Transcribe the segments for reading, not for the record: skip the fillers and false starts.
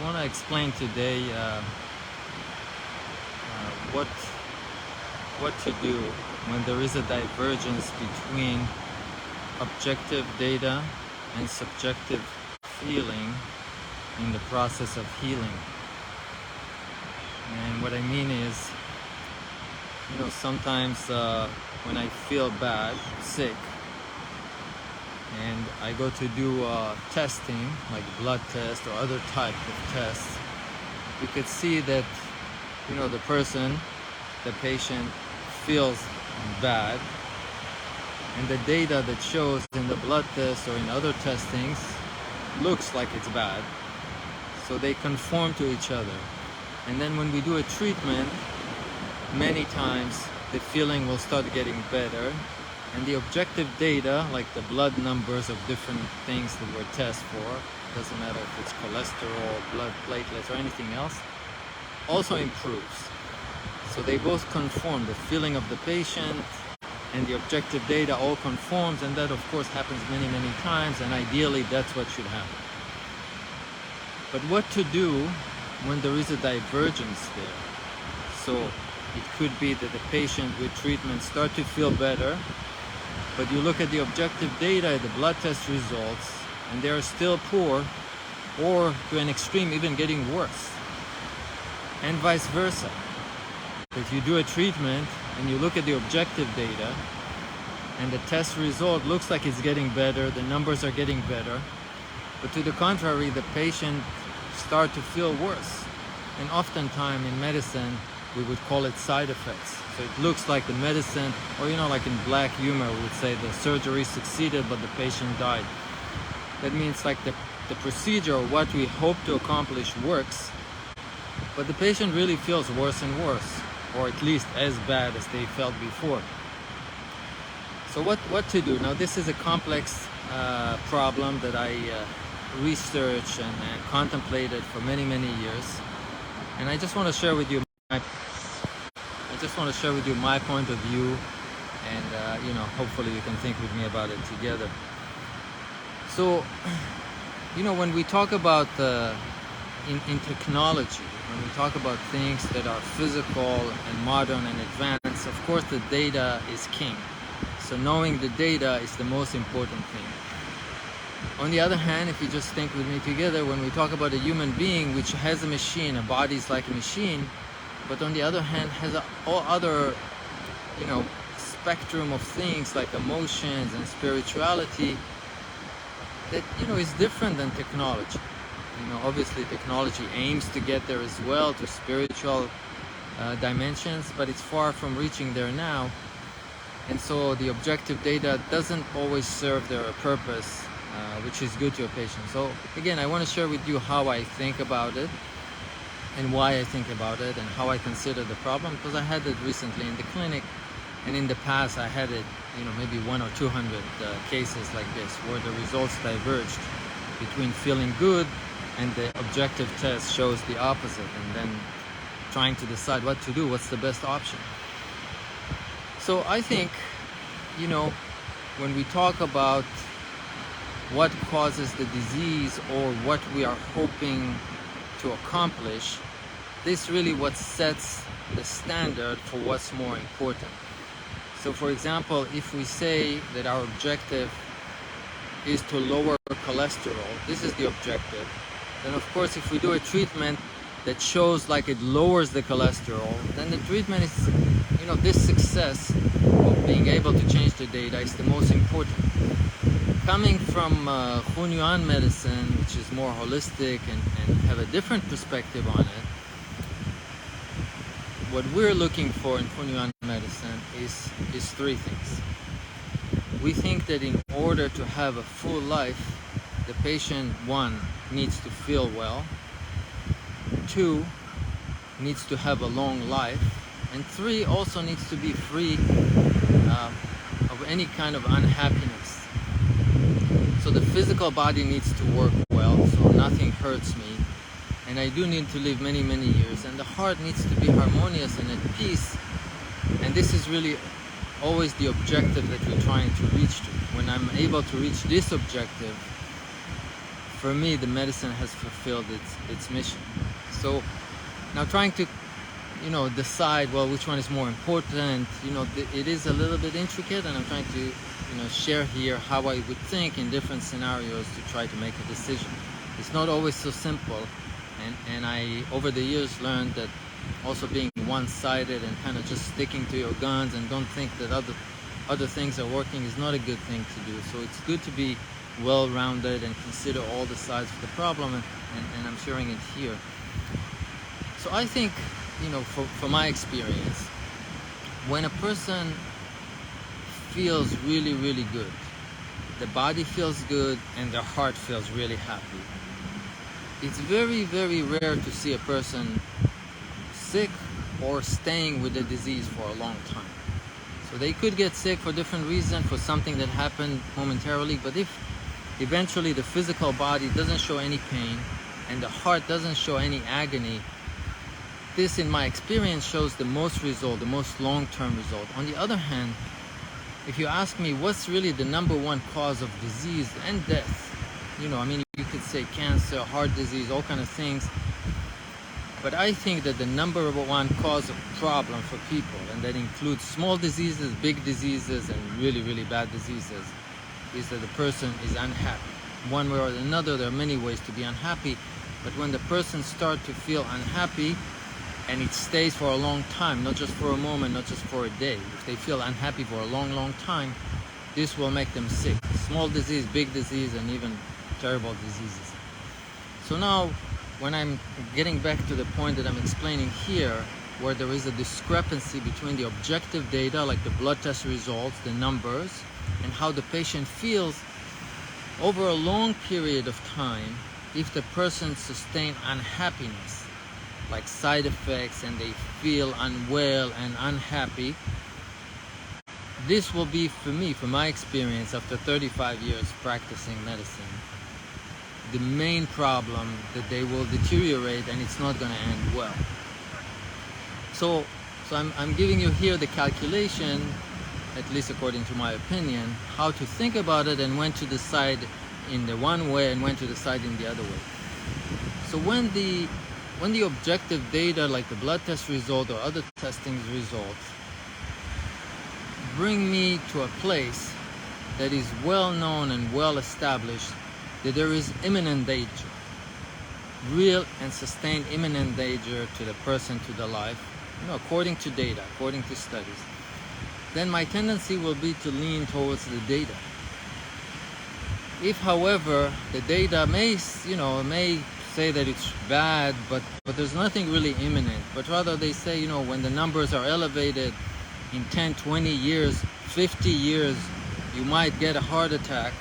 I want to explain today what to do when there is a divergence between objective data and subjective feeling in the process of healing. And what I mean is, sometimes when I feel bad, sick, and I go to do testing, like blood test or other type of tests, you could see that, the patient feels bad, and the data that shows in the blood test or in other testings looks like it's bad. So they conform to each other. And then when we do a treatment, many times the feeling will start getting better, and the objective data, like the blood numbers of different things that we're tested for, doesn't matter if it's cholesterol, blood platelets, or anything else, also improves. So they both conform, the feeling of the patient and the objective data all conforms, and that of course happens many times, and ideally that's what should happen. But what to do when there is a divergence there? So it could be that the patient with treatment start to feel better, but you look at the objective data, the blood test results, and they are still poor, or to an extreme even getting worse, and vice versa. If you do a treatment and you look at the objective data and the test result looks like it's getting better, the numbers are getting better, but to the contrary, the patient start to feel worse. And oftentimes in medicine, we would call it side effects. So it looks like the medicine, or like in black humor, we would say the surgery succeeded, but the patient died. That means like the procedure, or what we hope to accomplish, works, but the patient really feels worse and worse, or at least as bad as they felt before. So what to do? Now this is a complex problem that I researched and contemplated for many years, and I just want to share with you my point of view, and hopefully you can think with me about it together. So when we talk about in technology, when we talk about things that are physical and modern and advanced, of course the data is king. So knowing the data is the most important thing. On the other hand, if you just think with me together, when we talk about a human being which has a machine, a body is like a machine, but on the other hand has all other spectrum of things like emotions and spirituality that is different than technology. Obviously technology aims to get there as well, to spiritual dimensions, but it's far from reaching there now. And so the objective data doesn't always serve their purpose, which is good to a patient. So again, I want to share with you how I think about it and why I think about it and how I consider the problem, because I had it recently in the clinic, and in the past I had it maybe 100 or 200 cases like this, where the results diverged between feeling good and the objective test shows the opposite, and then trying to decide what to do, what's the best option. So I think, when we talk about what causes the disease or what we are hoping to accomplish, this really what sets the standard for what's more important. So for example, if we say that our objective is to lower cholesterol, this is the objective, then of course if we do a treatment that shows like it lowers the cholesterol, then the treatment is, this success of being able to change the data is the most important. Coming from Hunyuan medicine, which is more holistic and have a different perspective on it, what we're looking for in Hunyuan medicine is three things. We think that in order to have a full life, the patient, one, needs to feel well, two, needs to have a long life, and three, also needs to be free of any kind of unhappiness. So the physical body needs to work well, so nothing hurts me, and I do need to live many years, and the heart needs to be harmonious and at peace, and this is really always the objective that we're trying to reach to. When I'm able to reach this objective, for me, the medicine has fulfilled its mission. So now trying to, decide, well, which one is more important, it is a little bit intricate, and I'm trying to, share here how I would think in different scenarios to try to make a decision. It's not always so simple, and I, over the years, learned that also being one-sided and kind of just sticking to your guns and don't think that other things are working is not a good thing to do. So it's good to be well-rounded and consider all the sides of the problem, and I'm sharing it here. So I think, from my experience, when a person feels really, really good, the body feels good and their heart feels really happy, it's very, very rare to see a person sick or staying with the disease for a long time. So they could get sick for different reasons, for something that happened momentarily, but if eventually the physical body doesn't show any pain and the heart doesn't show any agony, this, in my experience, shows the most result, the most long-term result. On the other hand, if you ask me what's really the number one cause of disease and death, you could say cancer, heart disease, all kind of things, but I think that the number one cause of problem for people, and that includes small diseases, big diseases, and really, really bad diseases, is that the person is unhappy. One way or another, there are many ways to be unhappy, but when the person starts to feel unhappy, and it stays for a long time, not just for a moment, not just for a day, if they feel unhappy for a long, long time, this will make them sick. Small disease, big disease, and even terrible diseases. So now, when I'm getting back to the point that I'm explaining here, where there is a discrepancy between the objective data, like the blood test results, the numbers, and how the patient feels over a long period of time, if the person sustains unhappiness, like side effects, and they feel unwell and unhappy, this will be, for me, from my experience after 35 years practicing medicine, the main problem, that they will deteriorate and it's not going to end well. So I'm giving you here the calculation, at least according to my opinion, how to think about it and when to decide in the one way and when to decide in the other way. So when the objective data, like the blood test result or other testing results, bring me to a place that is well known and well established, that there is imminent danger, real and sustained imminent danger to the person, to the life, according to data, according to studies, then my tendency will be to lean towards the data. If, however, the data may say that it's bad, but there's nothing really imminent, but rather they say, when the numbers are elevated in 10, 20 years, 50 years, you might get a heart attack,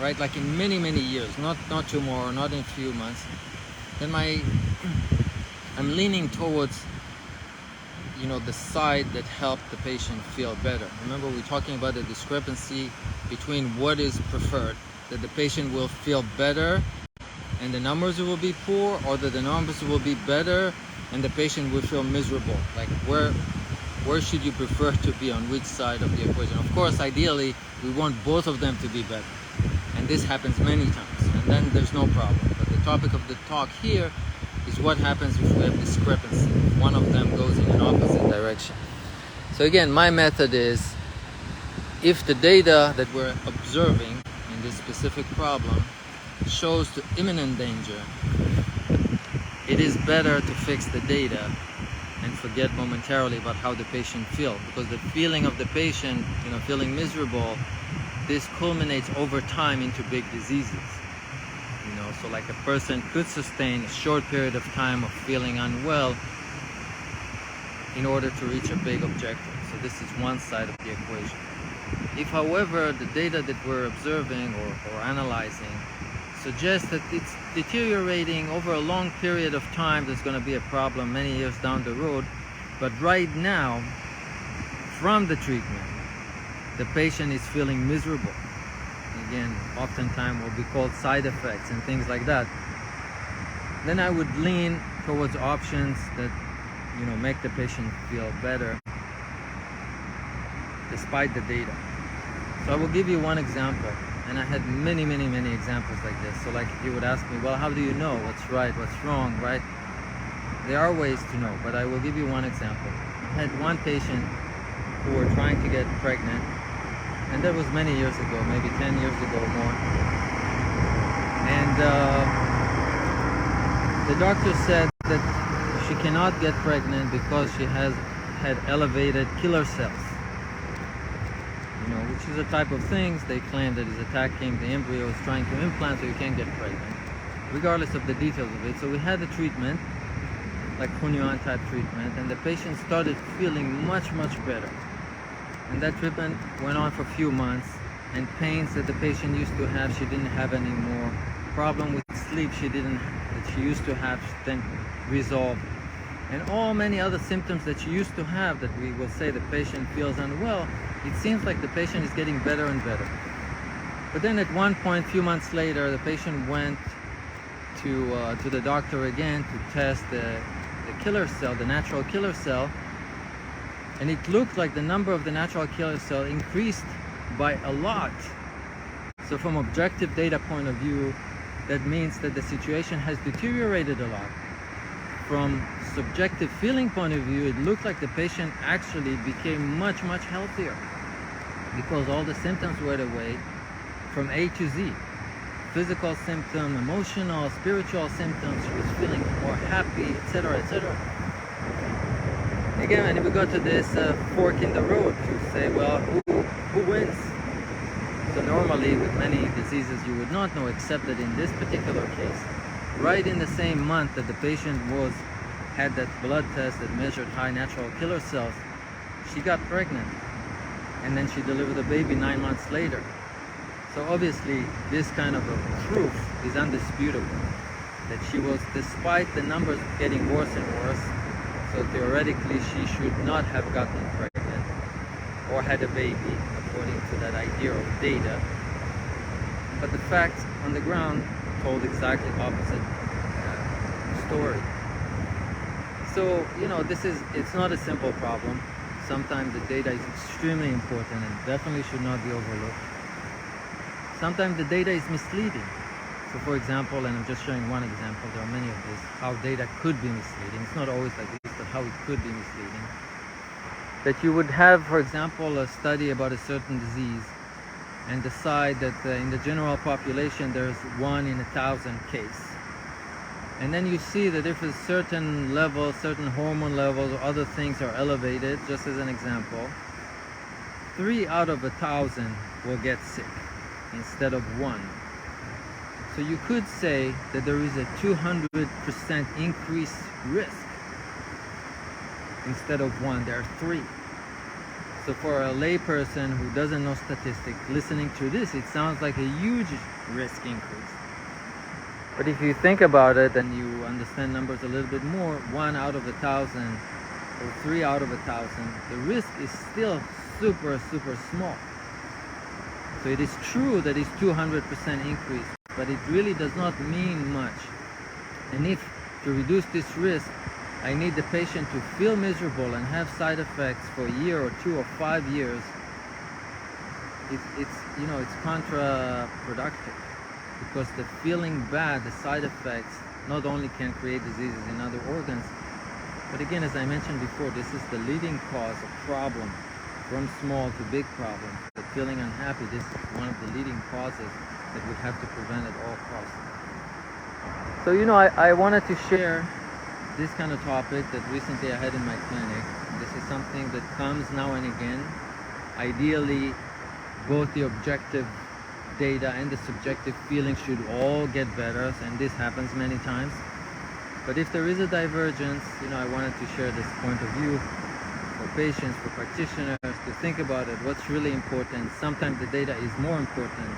right? Like in many, many years, not tomorrow, not in a few months, then I'm leaning towards, the side that helped the patient feel better. Remember, we're talking about the discrepancy between what is preferred, that the patient will feel better and the numbers will be poor, or that the numbers will be better and the patient will feel miserable. Like where should you prefer to be, on which side of the equation? Of course, ideally, we want both of them to be better. And this happens many times, and then there's no problem. But the topic of the talk here is what happens if we have discrepancy, if one of them goes in an opposite direction. So again, my method is, if the data that we're observing in this specific problem shows the imminent danger, it is better to fix the data and forget momentarily about how the patient feels, because the feeling of the patient, feeling miserable, this culminates over time into big diseases. So like a person could sustain a short period of time of feeling unwell in order to reach a big objective. So this is one side of the equation. If, however, the data that we're observing or analyzing suggests that it's deteriorating over a long period of time, there's going to be a problem many years down the road, but right now, from the treatment, the patient is feeling miserable. Again, oftentimes will be called side effects and things like that. Then I would lean towards options that, make the patient feel better despite the data. So I will give you one example. And I had many examples like this. So like he would ask me, well, how do you know what's right, what's wrong, right? There are ways to know, but I will give you one example. I had one patient who were trying to get pregnant, and that was many years ago, maybe 10 years ago or more. And the doctor said that she cannot get pregnant because she has had elevated killer cells. You know, which is a type of things they claim that is attacking the embryos, trying to implant so you can't get pregnant, regardless of the details of it. So we had a treatment, like Hunyuan type treatment, and the patient started feeling much better. And that treatment went on for a few months, and pains that the patient used to have, she didn't have anymore. Problem with sleep that she used to have, then resolved. And many other symptoms that she used to have that we will say the patient feels unwell, it seems like the patient is getting better and better. But then at one point, a few months later, the patient went to the doctor again to test the killer cell, the natural killer cell, and it looked like the number of the natural killer cell increased by a lot. So from objective data point of view, that means that the situation has deteriorated a lot. From subjective feeling point of view, it looked like the patient actually became much healthier because all the symptoms went away from A to Z. Physical symptom, emotional, spiritual symptoms, she was feeling more happy, etc. Again, when we got to this fork in the road to say, well, who wins? So normally with many diseases you would not know, except that in this particular case, right in the same month that the patient had that blood test that measured high natural killer cells, she got pregnant, and then she delivered the baby 9 months later. So obviously this kind of a proof is undisputable that she was, despite the numbers getting worse and worse, so theoretically she should not have gotten pregnant or had a baby according to that idea of data, but the facts on the ground told exactly opposite story. So, you know, it's not a simple problem. Sometimes the data is extremely important and definitely should not be overlooked. Sometimes the data is misleading. So for example, and I'm just showing one example, there are many of these, how data could be misleading. It's not always like this, but how it could be misleading. That you would have, for example, a study about a certain disease and decide that in the general population there's 1 in 1,000 case. And then you see that if a certain level, certain hormone levels or other things are elevated, just as an example, 3 out of 1,000 will get sick instead of 1. So you could say that there is a 200% increased risk. Instead of 1, there are 3. So for a layperson who doesn't know statistics, listening to this, it sounds like a huge risk increase. But if you think about it and you understand numbers a little bit more, 1 out of 1,000 or 3 out of 1,000, the risk is still super small. So it is true that it's 200% increase, but it really does not mean much. And if to reduce this risk, I need the patient to feel miserable and have side effects for a year or 2 or 5 years, it's counterproductive, because the feeling bad, the side effects, not only can create diseases in other organs, but again, as I mentioned before, this is the leading cause of problem, from small to big problem. The feeling unhappy, this is one of the leading causes that we have to prevent at all costs. So, I wanted to share this kind of topic that recently I had in my clinic. This is something that comes now and again. Ideally, both the objective data and the subjective feeling should all get better, and this happens many times. But if there is a divergence, I wanted to share this point of view for patients, for practitioners, to think about it. What's really important? Sometimes the data is more important.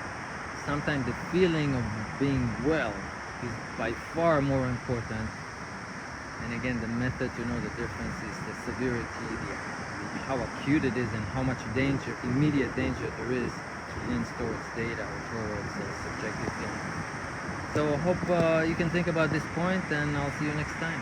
Sometimes the feeling of being well is by far more important. And again, the method to know the difference is the severity, how acute it is, and how much danger, immediate danger there is to lean towards data or towards subjective feeling. So I hope you can think about this point, and I'll see you next time.